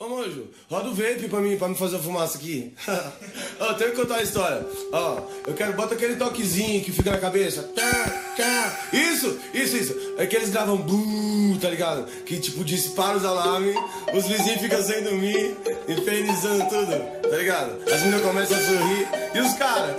Ô, Mojo, roda o vape pra me fazer a fumaça aqui. Ó, tenho que contar a história. Ó, eu quero, bota aquele toquezinho que fica na cabeça. Isso. É que eles gravam blu, tá ligado? Que tipo, dispara os alarmes, os vizinhos ficam sem dormir, infernizando tudo, tá ligado? As meninas começam a sorrir e os caras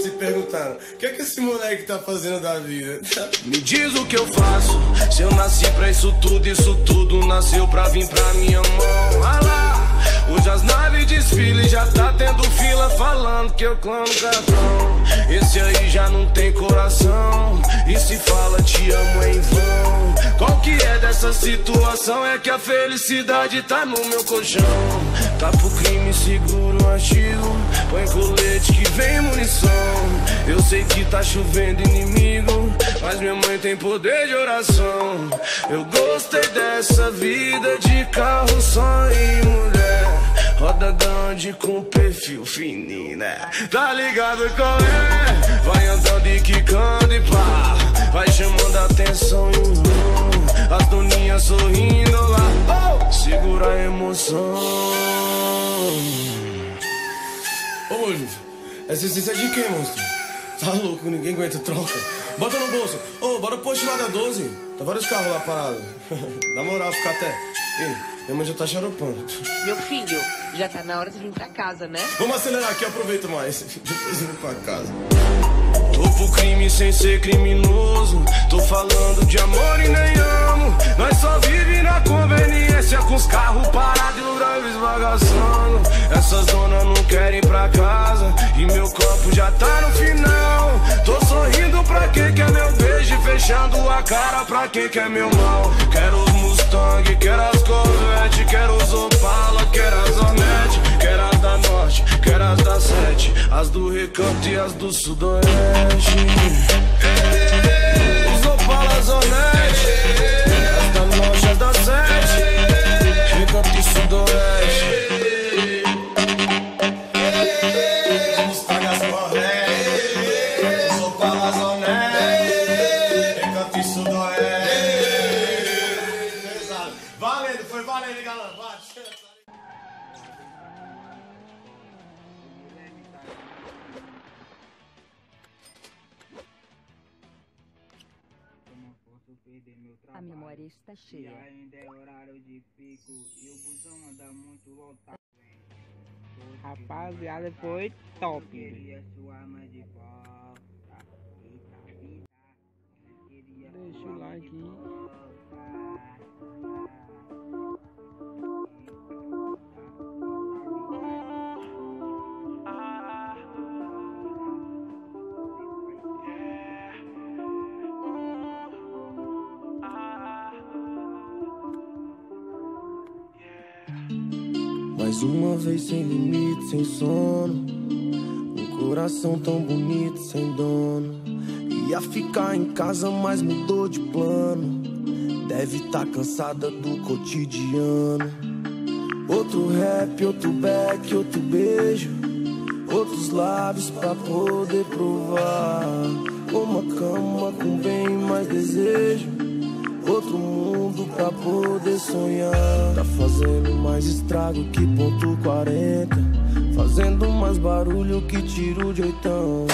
se perguntando: o que esse moleque tá fazendo da vida? Me diz o que eu faço, se eu nasci pra isso tudo nasceu pra vir pra minha mão. Ah lá, hoje as naves desfilam, já tá tendo fila falando que eu clamo cartão. Esse aí já não tem coração, e se fala te amo em vão. Qual que é dessa situação? É que a felicidade tá no meu colchão. Tá pro crime, seguro um artigo, põe colete que vem munição. Eu sei que tá chovendo inimigo, mas minha mãe tem poder de oração. Eu gostei dessa vida de carro, só e mulher, roda grande com perfil fininho, né? Tá ligado qual é? Vai andando e quicando e pá, vai chamando a atenção e as doninhas sorrindo lá. Oh, segura a emoção. Ô, Mojo, essa essência é de quem, monstro? Tá louco, ninguém aguenta troca. Bota no bolso. Ô, bora pôr da 12. Tá vários carros lá parados. Na moral, fica até. Ei, minha mãe já tá xaropando. Meu filho, já tá na hora de vir pra casa, né? Vamos acelerar aqui, aproveita mais. Depois eu vou pra casa. Tô pro crime sem ser criminoso, tô falando de amor e nem amo. Nós só vive na conveniência, com os carros parados e o drive esbagaçando. Essas donas não querem ir pra casa e meu copo já tá no final. Tô sorrindo pra quem quer meu beijo e fechando a cara pra quem quer meu mal. Quero os Mustang, quero as Corvette, quero os Opala, quero as Hornet, quero as da Norte, quero as da 7, as do Recanto e as do Sudoeste. Os Opalas Hornet, as da Norte, as da 7, Recanto e Sudoeste. A memória está cheia. E ainda é horário de pico e o busão anda muito lotado. Rapaziada, foi top. Queria sua mãe de volta. Deixa o like. Mais uma vez sem limite, sem sono, um coração tão bonito, sem dono. Ia ficar em casa, mas mudou de plano. Deve tá cansada do cotidiano. Outro rap, outro back, outro beijo, outros lábios pra poder provar. Uma cama com bem mais desejo, outro mundo pra poder sonhar. Tá fazendo mais estrago que ponto 40, fazendo mais barulho que tiro de oitão.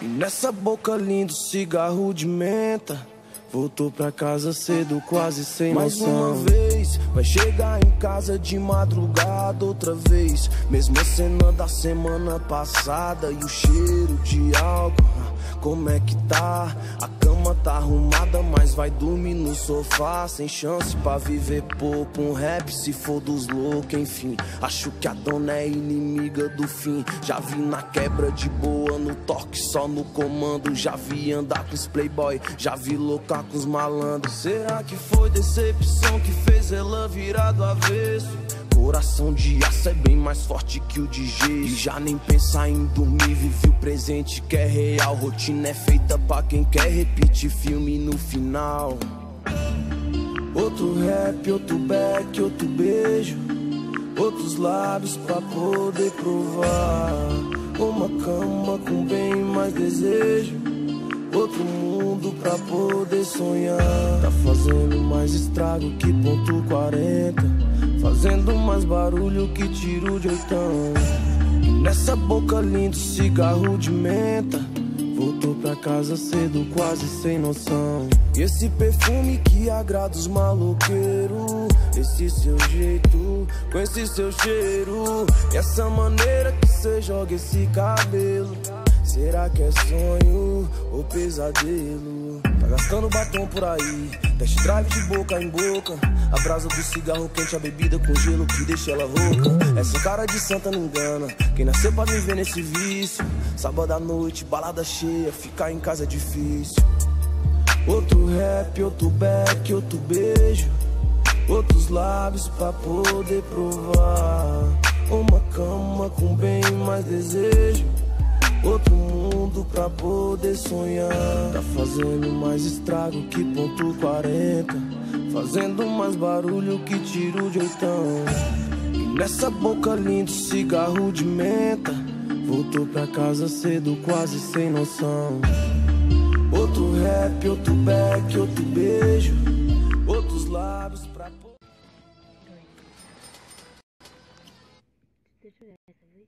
E nessa boca lindo cigarro de menta, voltou pra casa cedo, quase sem noção. Mais uma vez, vai chegar em casa de madrugada outra vez. Mesma cena da semana passada e o cheiro de álcool. Como é que tá? A cama tá arrumada, mas vai dormir no sofá. Sem chance pra viver pouco, um rap se for dos loucos, enfim. Acho que a dona é inimiga do fim. Já vi na quebra de boa, no toque só no comando. Já vi andar com os playboy, já vi loucar com os malandros. Será que foi decepção que fez ela virar do avesso? Coração de aço é bem mais forte que o de gesso. E já nem pensar em dormir, vive o presente que é real. Rotina é feita pra quem quer repetir filme no final. Outro rap, outro back, outro beijo, outros lábios pra poder provar. Uma cama com bem mais desejo, outro mundo pra poder sonhar. Tá fazendo mais estrago que ponto 40, fazendo mais mais barulho que tiro de oitão. E nessa boca linda, cigarro de menta. Voltou pra casa cedo, quase sem noção. E esse perfume que agrada os maloqueiros. Esse seu jeito, com esse seu cheiro. E essa maneira que cê joga esse cabelo. Será que é sonho ou pesadelo? Tá gastando batom por aí, test drive de boca em boca. A brasa do cigarro quente, a bebida com gelo que deixa ela rouca. Essa cara de santa não engana, quem nasceu pra viver nesse vício. Sábado à noite, balada cheia, ficar em casa é difícil. Outro rap, outro back, outro beijo. Outros lábios pra poder provar. Uma cama com bem mais desejo. Outro mundo pra poder sonhar. Tá fazendo mais estrago que ponto 40. Fazendo mais barulho que tiro de oitão. E nessa boca linda, cigarro de menta. Voltou pra casa cedo, quase sem noção. Outro rap, outro back, outro beijo. Outros lábios pra poder... Deixa eu ver essa vez.